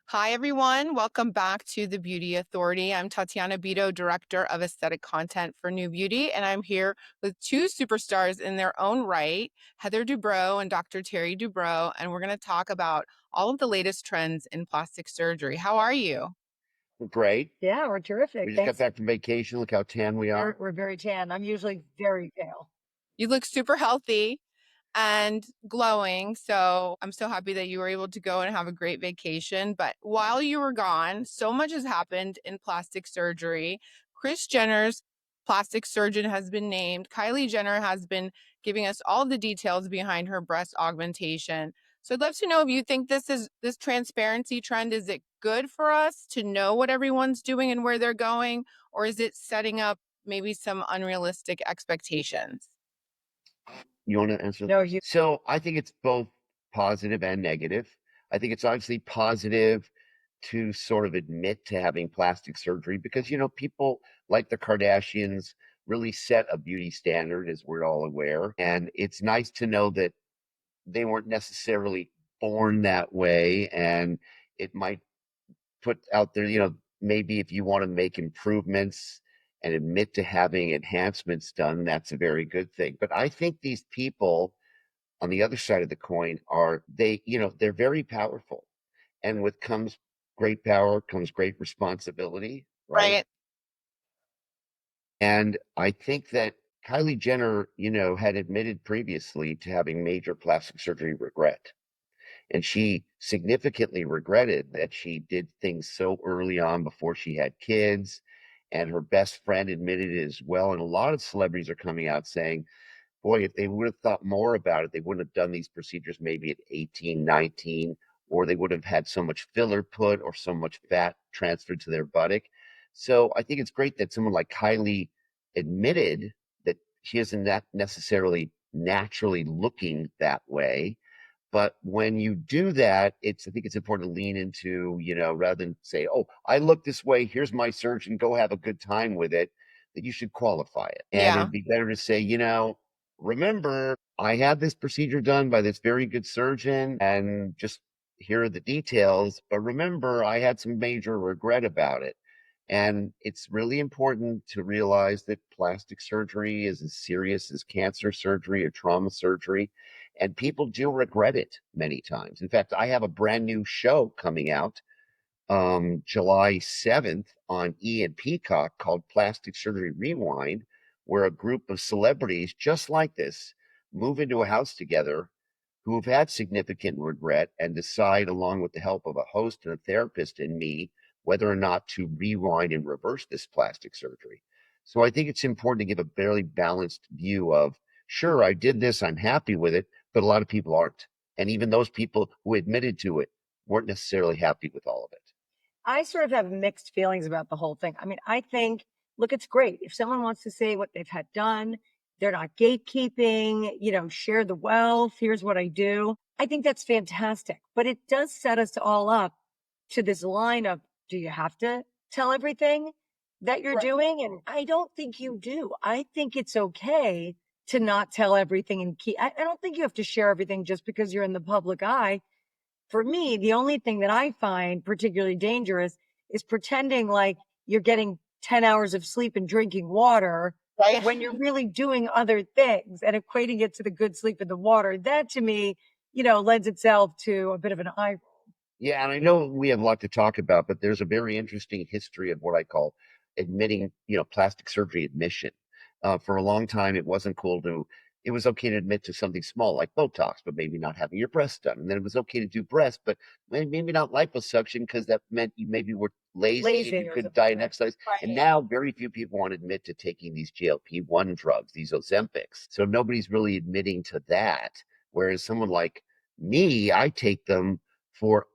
Hi, everyone. Welcome back to the Beauty Authority. I'm Tatiana Bido, Director of Aesthetic Content for New Beauty, and I'm here with two superstars in their own right, Heather Dubrow and Dr. Terry Dubrow, and we're going to talk about all of the latest trends in plastic surgery. How are you? Great. Yeah, we're terrific. We just got Thanks. back from vacation. Look how tan we are. We're very tan. I'm usually very pale. You look super healthy and glowing. So I'm so happy that you were able to go and have a great vacation. But while you were gone, so much has happened in plastic surgery. Kris Jenner's plastic surgeon has been named. Kylie Jenner has been giving us all the details behind her breast augmentation. So I'd love to know if you think this transparency trend, is it good for us to know what everyone's doing and where they're going, or is it setting up maybe some unrealistic expectations? You want to answer? No, you. So I think it's both positive and negative. I think it's obviously positive to sort of admit to having plastic surgery because, people like the Kardashians really set a beauty standard, as we're all aware. And it's nice to know that they weren't necessarily born that way. And it might put out there, maybe if you want to make improvements and admit to having enhancements done, that's a very good thing. But I think these people on the other side of the coin they're very powerful. And with comes great power comes great responsibility, right? Right. And I think that Kylie Jenner, had admitted previously to having major plastic surgery regret. And she significantly regretted that she did things so early on before she had kids. And her best friend admitted it as well. And a lot of celebrities are coming out saying, boy, if they would have thought more about it, they wouldn't have done these procedures maybe at 18, 19, or they would have had so much filler put or so much fat transferred to their buttock. So I think it's great that someone like Kylie admitted that she isn't that necessarily naturally looking that way. But when you do that, I think it's important to lean into, rather than say, oh, I look this way, here's my surgeon, go have a good time with it, that you should qualify it. And Yeah. it'd be better to say, remember, I had this procedure done by this very good surgeon, and just here are the details. But remember, I had some major regret about it. And it's really important to realize that plastic surgery is as serious as cancer surgery or trauma surgery. And people do regret it many times. In fact, I have a brand new show coming out July 7th on E! and Peacock called Plastic Surgery Rewind, where a group of celebrities just like this move into a house together who have had significant regret and decide, along with the help of a host and a therapist and me, whether or not to rewind and reverse this plastic surgery. So I think it's important to give a fairly balanced view of, sure, I did this, I'm happy with it, but a lot of people aren't. And even those people who admitted to it weren't necessarily happy with all of it. I sort of have mixed feelings about the whole thing. I mean, I think, look, it's great if someone wants to say what they've had done. They're not gatekeeping. Share the wealth. Here's what I do. I think that's fantastic. But it does set us all up to this line of, do you have to tell everything that you're Right. doing? And I don't think you do. I think it's okay to not tell everything and keep. I don't think you have to share everything just because you're in the public eye. For me, the only thing that I find particularly dangerous is pretending like you're getting 10 hours of sleep and drinking water Right. when you're really doing other things and equating it to the good sleep in the water. That to me, lends itself to a bit of an eye roll. Yeah, and I know we have a lot to talk about, but there's a very interesting history of what I call admitting, plastic surgery admission. For a long time, it was okay to admit to something small like Botox, but maybe not having your breasts done. And then it was okay to do breasts, but maybe not liposuction because that meant you maybe were lazy and Lazy you or couldn't something, diet and right? exercise. And Right. now very few people want to admit to taking these GLP-1 drugs, these Ozempics. So nobody's really admitting to that. Whereas someone like me, I take them for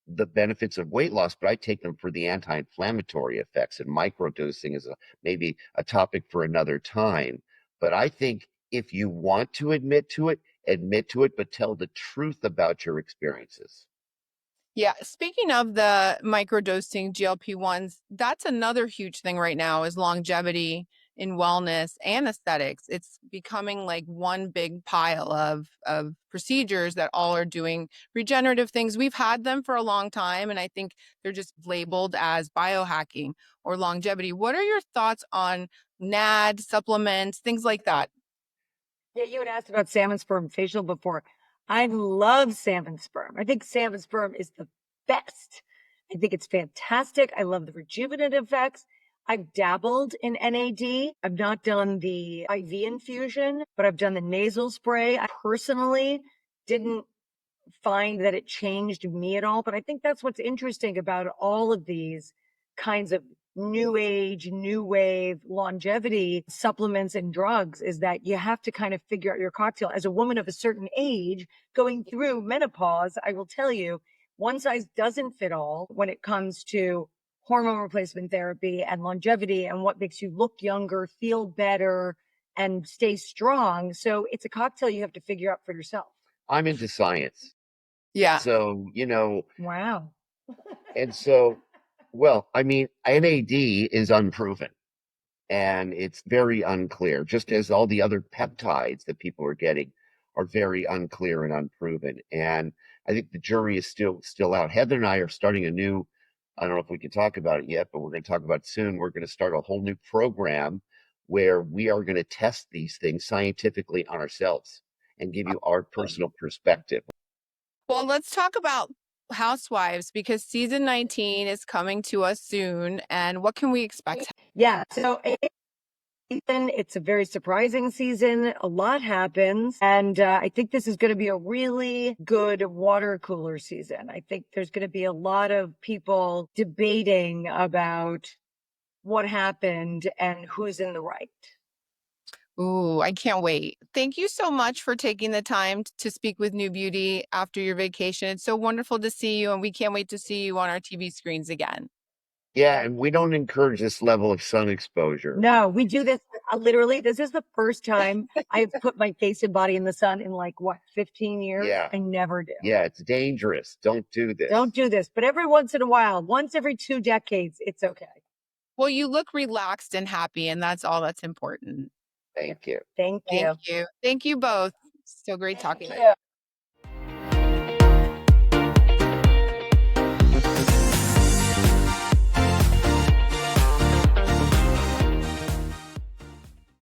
the benefits of weight loss, but I take them for the anti-inflammatory effects, and microdosing is maybe a topic for another time. But I think if you want to admit to it, but tell the truth about your experiences. Yeah. Speaking of the microdosing GLP-1s, that's another huge thing right now is longevity in wellness and aesthetics. It's becoming like one big pile of procedures that all are doing regenerative things. We've had them for a long time, and I think they're just labeled as biohacking or longevity. What are your thoughts on NAD supplements, things like that? Yeah, you had asked about salmon sperm facial before. I love salmon sperm. I think salmon sperm is the best. I think it's fantastic. I love the rejuvenative effects. I've dabbled in NAD. I've not done the IV infusion, but I've done the nasal spray. I personally didn't find that it changed me at all. But I think that's what's interesting about all of these kinds of new age, new wave longevity supplements and drugs is that you have to kind of figure out your cocktail. As a woman of a certain age going through menopause, I will tell you, one size doesn't fit all when it comes to hormone replacement therapy and longevity and what makes you look younger, feel better, and stay strong. So it's a cocktail you have to figure out for yourself. I'm into science. Yeah. So, Wow. and so, well, I mean, NAD is unproven and it's very unclear, just as all the other peptides that people are getting are very unclear and unproven. And I think the jury is still out. Heather and I are starting a new, I don't know if we can talk about it yet, but we're going to talk about it soon. We're going to start a whole new program where we are going to test these things scientifically on ourselves and give you our personal perspective. Well, let's talk about Housewives because season 19 is coming to us soon. And what can we expect? Yeah. So season, it's a very surprising season. A lot happens. And I think this is going to be a really good water cooler season. I think there's going to be a lot of people debating about what happened and who's in the right. Ooh, I can't wait. Thank you so much for taking the time to speak with New Beauty after your vacation. It's so wonderful to see you, and we can't wait to see you on our TV screens again. Yeah, and we don't encourage this level of sun exposure. No, we do this literally. This is the first time I've put my face and body in the sun in like what, 15 years? Yeah. I never do. Yeah, it's dangerous. Don't do this. Don't do this. But every once in a while, once every 2 decades, it's okay. Well, you look relaxed and happy, and that's all that's important. Thank you. Thank you. Thank you. Thank you both. So great talking. Thank you.